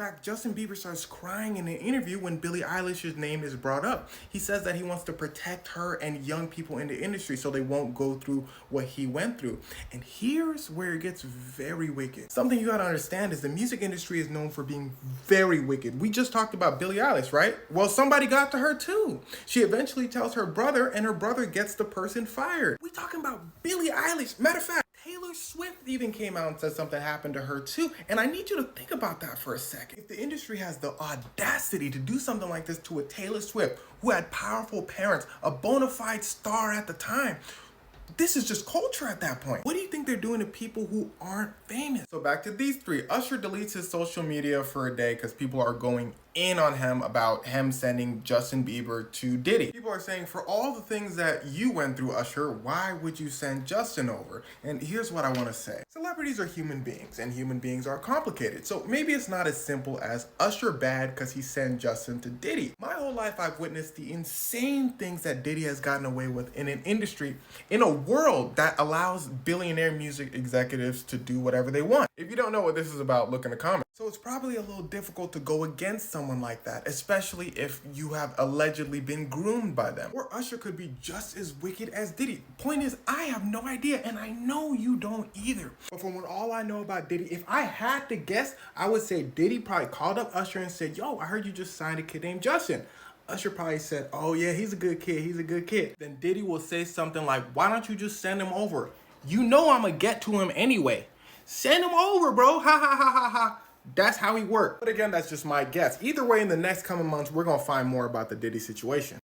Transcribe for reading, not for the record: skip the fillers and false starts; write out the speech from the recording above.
fact, Justin Bieber starts crying in an interview when Billie Eilish's name is brought up. He says that he wants to protect her and young people in the industry so they won't go through what he went through. And here's where it gets very wicked. Something you gotta understand is the music industry is known for being very wicked. We just talked about Billie Eilish, right? Well, somebody got to her too. She eventually tells her brother, and her brother gets the person fired. We talking about Billie Eilish. Matter of fact, Taylor Swift even came out and said something happened to her too. And I need you to think about that for a second. If the industry has the audacity to do something like this to a Taylor Swift, who had powerful parents, a bona fide star at the time, this is just culture at that point. What do you think they're doing to people who aren't famous? So back to these three. Usher deletes his social media for a day because people are going in on him about him sending Justin Bieber to Diddy. People are saying, for all the things that you went through, Usher, why would you send Justin over? And here's what I want to say. Celebrities are human beings, and human beings are complicated. So maybe it's not as simple as Usher bad because he sent Justin to Diddy. My whole life I've witnessed the insane things that Diddy has gotten away with in an industry, in a world that allows billionaire music executives to do whatever they want. If you don't know what this is about, look in the comments. So it's probably a little difficult to go against someone like that, especially if you have allegedly been groomed by them. Or Usher could be just as wicked as Diddy. Point is, I have no idea, and I know you don't either. But from what all I know about Diddy, if I had to guess, I would say Diddy probably called up Usher and said, yo, I heard you just signed a kid named Justin. Usher probably said, oh yeah, he's a good kid, he's a good kid. Then Diddy will say something like, why don't you just send him over? You know I'ma get to him anyway. Send him over, bro, ha ha ha ha ha. That's how he worked. But again, that's just my guess. Either way, in the next coming months, we're gonna find more about the Diddy situation.